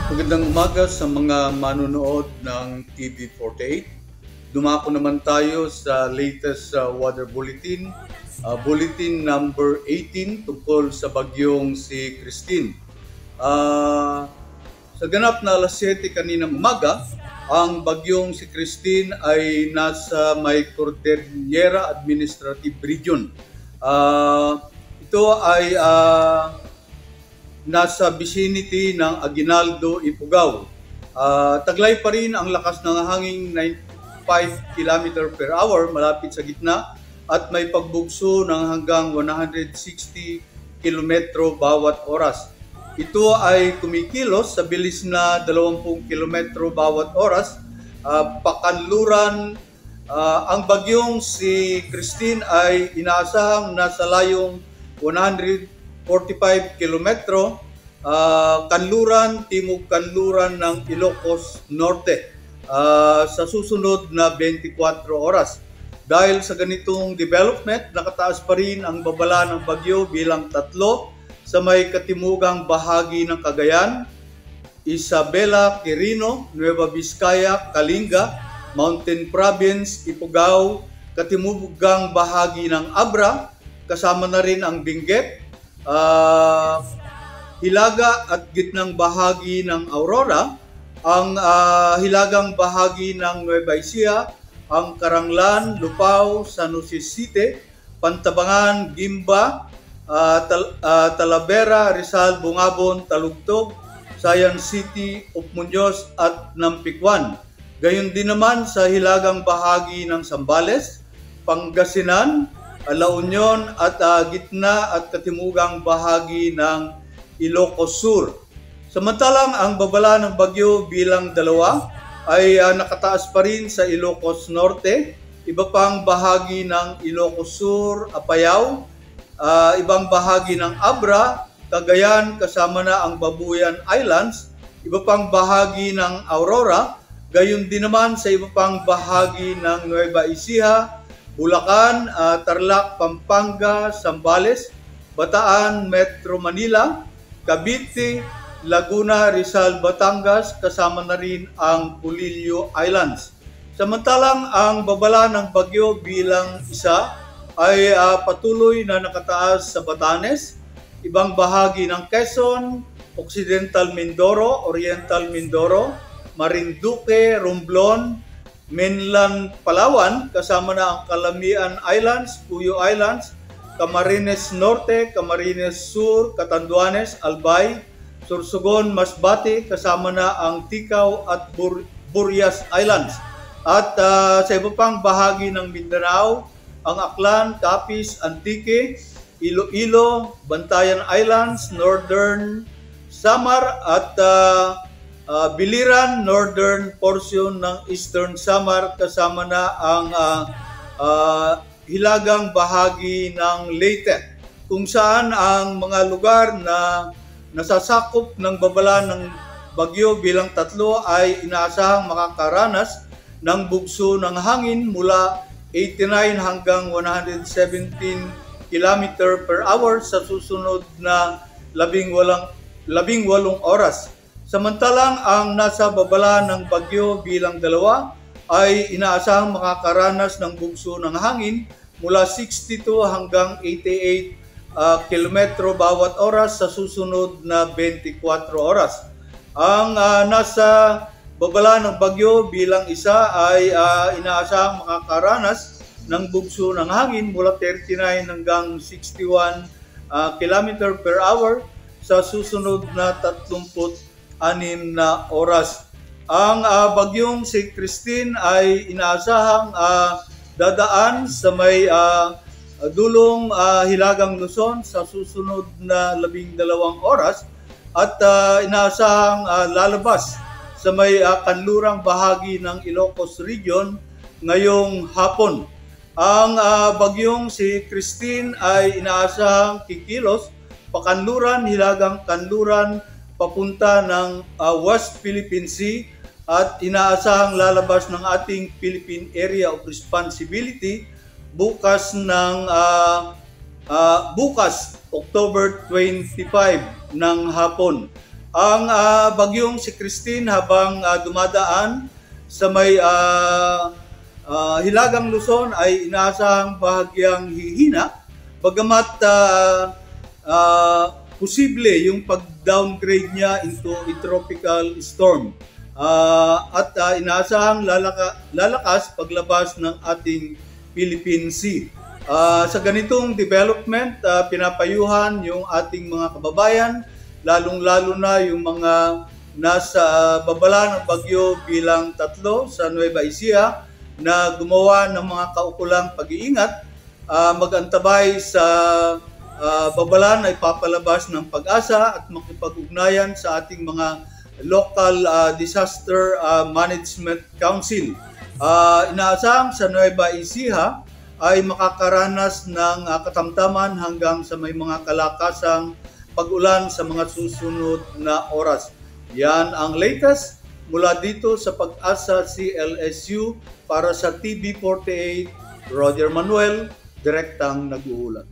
Magandang umaga sa mga manonood ng TV48. Dumako naman tayo sa latest weather bulletin, bulletin number 18 tungkol sa bagyong si Christine. Sa ganap na alas 7 kaninang umaga, ang bagyong si Christine ay nasa may Cordillera Administrative Region. Ito ay nasa vicinity ng Aguinaldo, Ifugao. Taglay pa rin ang lakas ng hangin 95 km per hour malapit sa gitna at may pagbugso ng hanggang 160 km bawat oras. Ito ay kumikilos sa bilis na 20 km bawat oras. Pakanluran, ang bagyong si Christine ay inaasahang nasa layong 145 kilometro, kanluran, timog kanluran ng Ilocos Norte sa susunod na 24 oras. Dahil sa ganitong development, nakataas pa rin ang babala ng bagyo bilang 3 sa may katimugang bahagi ng Cagayan, Isabela, Quirino, Nueva Vizcaya, Kalinga, Mountain Province, Ifugao, katimugang bahagi ng Abra, kasama na rin ang Benguet, hilaga at gitnang bahagi ng Aurora, ang hilagang bahagi ng Nueva Ecija, ang Caranglan, Lupao, San Jose City, Pantabangan, Gimba, Talavera, Rizal, Bungabon, Talugtog, Sayan City, Upmuños at Nampikwan. Gayon din naman sa hilagang bahagi ng Zambales, Pangasinan, La Union at gitna at katimugang bahagi ng Ilocos Sur. Samantalang ang babala ng bagyo bilang 2 ay nakataas pa rin sa Ilocos Norte, iba pang bahagi ng Ilocos Sur, Apayao, ibang bahagi ng Abra, Cagayan kasama na ang Babuyan Islands, iba pang bahagi ng Aurora, gayon din naman sa iba pang bahagi ng Nueva Ecija, Bulacan, Tarlac, Pampanga, Zambales, Bataan, Metro Manila, Cavite, Laguna, Rizal, Batangas, kasama na rin ang Pulilio Islands. Samantalang ang babala ng bagyo bilang 1 ay patuloy na nakataas sa Batanes, ibang bahagi ng Quezon, Occidental Mindoro, Oriental Mindoro, Marinduque, Romblon, Mainland Palawan, kasama na ang Calamian Islands, Puyo Islands, Camarines Norte, Camarines Sur, Catanduanes, Albay, Sorsogon, Masbate, kasama na ang Ticao at Burias Islands. At sa iba pang bahagi ng Mindanao, ang Aklan, Capiz, Antique, Iloilo, Bantayan Islands, Northern Samar at Biliran, northern portion ng Eastern Samar, kasama na ang hilagang bahagi ng Leyte, kung saan ang mga lugar na nasasakop ng babala ng bagyo bilang 3 ay inaasahang makakaranas ng bugso ng hangin mula 89 hanggang 117 km per hour sa susunod na 18 oras. Samantalang ang nasa babala ng bagyo bilang 2 ay inaasahang makakaranas ng bugso ng hangin mula 62 hanggang 88 kilometro bawat oras sa susunod na 24 oras. Ang nasa babala ng bagyo bilang 1 ay inaasahang makakaranas ng bugso ng hangin mula 39 hanggang 61 km per hour sa susunod na 36 na oras. Ang bagyong si Christine ay inaasahang dadaan sa may dulong hilagang Luzon sa susunod na 12 oras at inaasahang lalabas sa may kanlurang bahagi ng Ilocos Region ngayong hapon. Ang bagyong si Christine ay inaasahang kikilos pakanluran, hilagang kanluran papunta ng West Philippine Sea at inaasahang lalabas ng ating Philippine Area of Responsibility bukas October 25 ng hapon. Ang bagyong si Christine habang dumadaan sa may Hilagang Luzon ay inaasahang bahagyang hihina, bagamat posible yung pag-downgrade niya into a tropical storm. At inaasahang lalakas paglabas ng ating Philippine Sea. Sa ganitong development, pinapayuhan yung ating mga kababayan, lalong-lalo na yung mga nasa babala ng bagyo bilang 3 sa Nueva Ecija na gumawa ng mga kaukulang pag-iingat, mag-antabay sa babala na ipapalabas ng Pag-asa at makipag-ugnayan sa ating mga local disaster management council. Inaasahang sa Nueva Ecija ay makakaranas ng katamtaman hanggang sa may mga kalakasang pag-ulan sa mga susunod na oras. Yan ang latest mula dito sa Pag-asa CLSU para sa TV48, Roger Manuel, direktang nag-uulat.